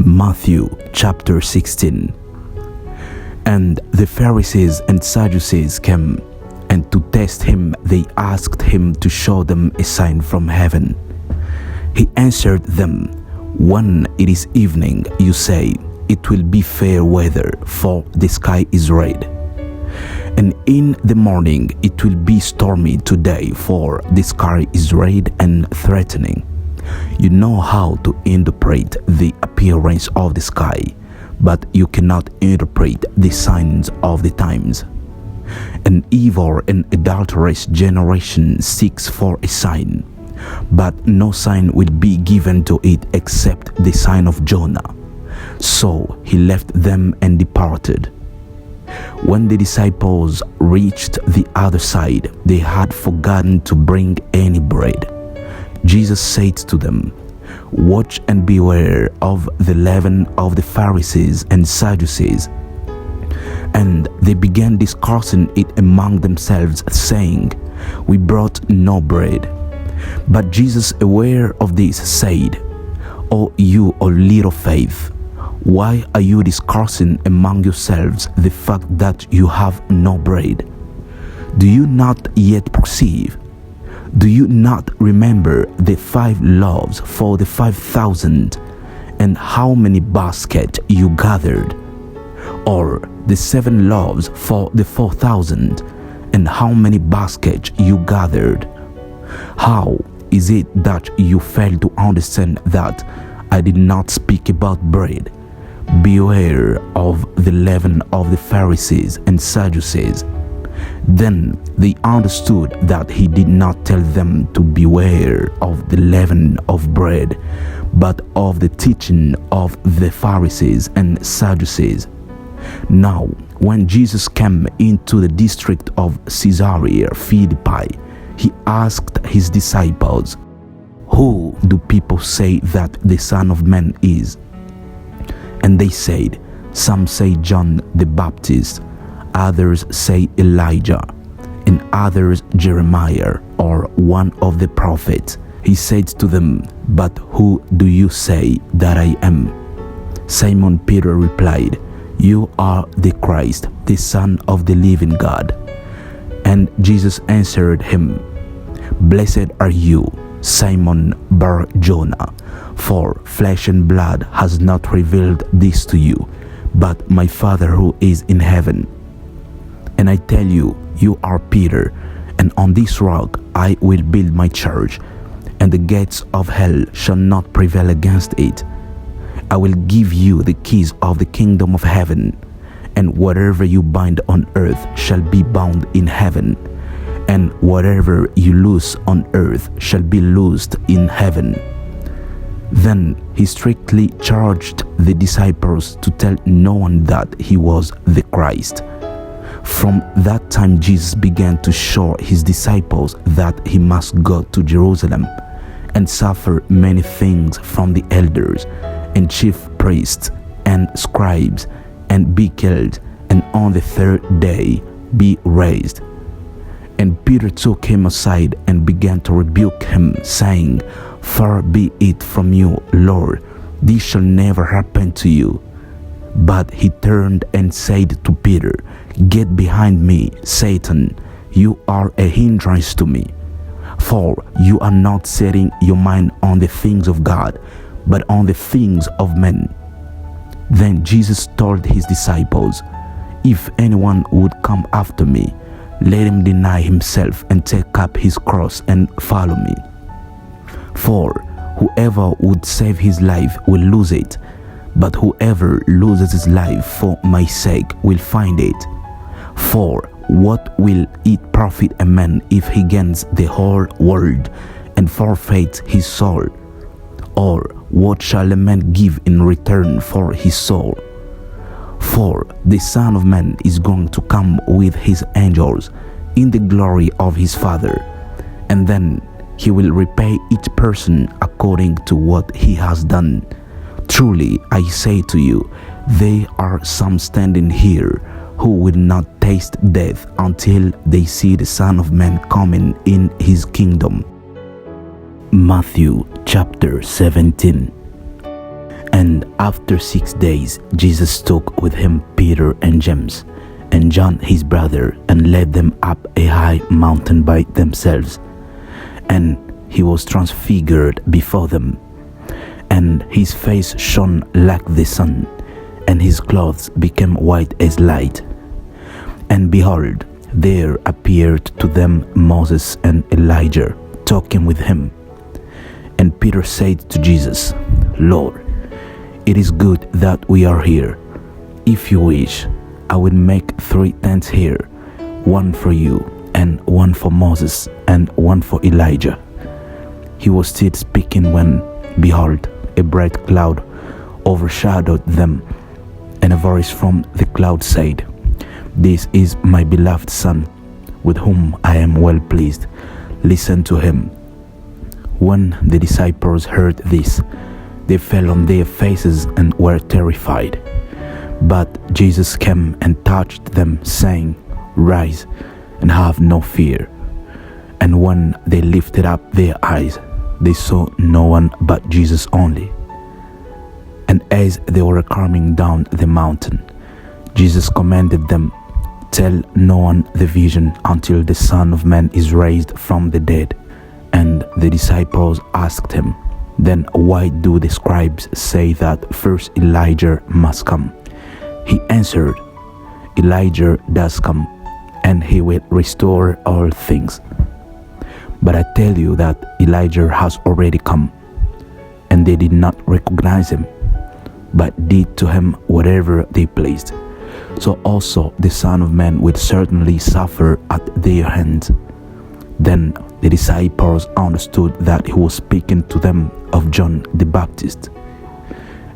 Matthew chapter 16. And the Pharisees and Sadducees came, and to test him they asked him to show them a sign from heaven. He answered them, "When it is evening, you say, 'It will be fair weather, for the sky is red.' And in the morning it will be stormy today, for the sky is red and threatening. You know how to interpret the appearance of the sky, but you cannot interpret the signs of the times. An evil and adulterous generation seeks for a sign, but no sign will be given to it except the sign of Jonah." So he left them and departed. When the disciples reached the other side, they had forgotten to bring any bread. Jesus said to them, "Watch and beware of the leaven of the Pharisees and Sadducees." And they began discussing it among themselves, saying, "We brought no bread." But Jesus, aware of this, said, "O you of little faith, why are you discussing among yourselves the fact that you have no bread? Do you not yet perceive? Do you not remember the 5 loaves for the 5,000, and how many baskets you gathered? Or the 7 loaves for the 4,000, and how many baskets you gathered? How is it that you fail to understand that I did not speak about bread? Beware of the leaven of the Pharisees and Sadducees." Then they understood that he did not tell them to beware of the leaven of bread, but of the teaching of the Pharisees and Sadducees. Now, when Jesus came into the district of Caesarea Philippi, he asked his disciples, "Who do people say that the Son of Man is?" And they said, "Some say John the Baptist, others say Elijah, and others Jeremiah or one of the prophets." He said to them, "But who do you say that I am?" Simon Peter replied, "You are the Christ, the Son of the living God." And Jesus answered him, "Blessed are you, Simon Bar-Jonah, for flesh and blood has not revealed this to you, but my Father who is in heaven. And I tell you, you are Peter, and on this rock I will build my church, and the gates of hell shall not prevail against it. I will give you the keys of the kingdom of heaven, and whatever you bind on earth shall be bound in heaven, and whatever you loose on earth shall be loosed in heaven." Then he strictly charged the disciples to tell no one that he was the Christ. From that time Jesus began to show his disciples that he must go to Jerusalem and suffer many things from the elders and chief priests and scribes, and be killed, and on the 3rd day be raised. And Peter took him aside and began to rebuke him, saying, "Far be it from you, Lord, this shall never happen to you." But he turned and said to Peter, "Get behind me, Satan, you are a hindrance to me, for you are not setting your mind on the things of God, but on the things of men." Then Jesus told his disciples, "If anyone would come after me, let him deny himself and take up his cross and follow me. For whoever would save his life will lose it, but whoever loses his life for my sake will find it. For what will it profit a man if he gains the whole world and forfeits his soul? Or what shall a man give in return for his soul? For the Son of Man is going to come with his angels in the glory of his Father, and then he will repay each person according to what he has done. Truly, I say to you, there are some standing here who will not taste death until they see the Son of Man coming in his kingdom." Matthew chapter 17. And after 6 days, Jesus took with him Peter and James and John his brother, and led them up a high mountain by themselves. And he was transfigured before them, and his face shone like the sun, and his clothes became white as light. And behold, there appeared to them Moses and Elijah, talking with him. And Peter said to Jesus, Lord, it is good that we are here. If you wish, I will make 3 tents here, one for you, and one for Moses, and one for Elijah. He was still speaking when, behold, a bright cloud overshadowed them, and a voice from the cloud said, This is my beloved Son, with whom I am well pleased. Listen to him. When the disciples heard this, they fell on their faces and were terrified. But Jesus came and touched them, saying, Rise, and have no fear. And when they lifted up their eyes, they saw no one but Jesus only. And as they were coming down the mountain, Jesus commanded them, Tell no one the vision until the Son of Man is raised from the dead. And the disciples asked him, Then why do the scribes say that first Elijah must come? He answered, Elijah does come, and he will restore all things. But I tell you that Elijah has already come, and they did not recognize him, but did to him whatever they pleased. So also the Son of Man will certainly suffer at their hands. Then the disciples understood that he was speaking to them of John the Baptist.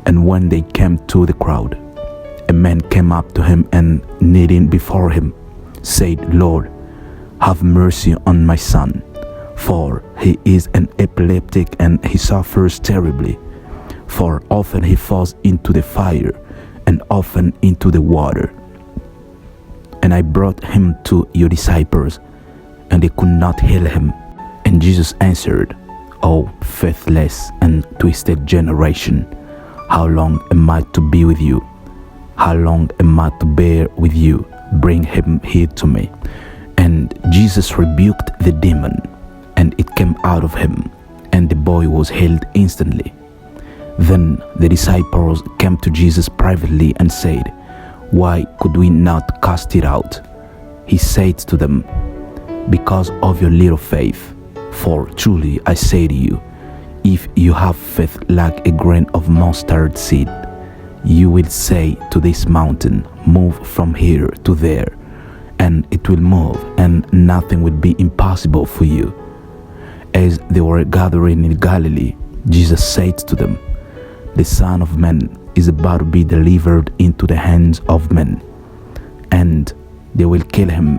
And when they came to the crowd, a man came up to him and, kneeling before him, said, Lord, have mercy on my son, for he is an epileptic and he suffers terribly. For often he falls into the fire and often into the water. And I brought him to your disciples, and they could not heal him. And Jesus answered, O faithless and twisted generation, how long am I to be with you? How long am I to bear with you? Bring him here to me. And Jesus rebuked the demon, and it came out of him, and the boy was healed instantly. Then the disciples came to Jesus privately and said, Why could we not cast it out? He said to them, Because of your little faith. For truly I say to you, if you have faith like a grain of mustard seed, you will say to this mountain, Move from here to there, and it will move, and nothing will be impossible for you. As they were gathering in Galilee, Jesus said to them, The Son of Man is about to be delivered into the hands of men, and they will kill him,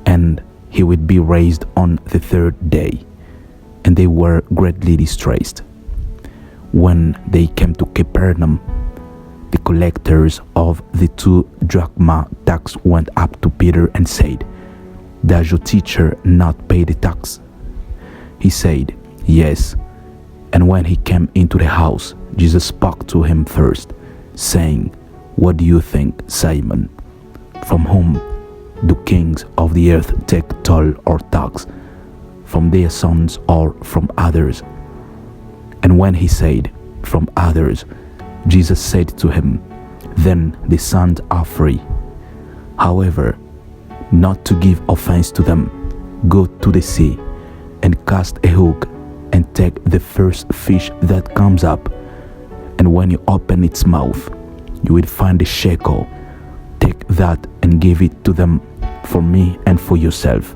and he will be raised on the 3rd day. And they were greatly distressed. When they came to Capernaum, the collectors of the 2 drachma tax went up to Peter and said, Does your teacher not pay the tax? He said, Yes. And when he came into the house, Jesus spoke to him first, saying, What do you think, Simon? From whom do kings of the earth take toll or tax? From their sons or from others? And when he said, From others, Jesus said to him, Then the sons are free. However, not to give offense to them, go to the sea and cast a hook and take the first fish that comes up. And when you open its mouth, you will find a shekel. Take that and give it to them for me and for yourself.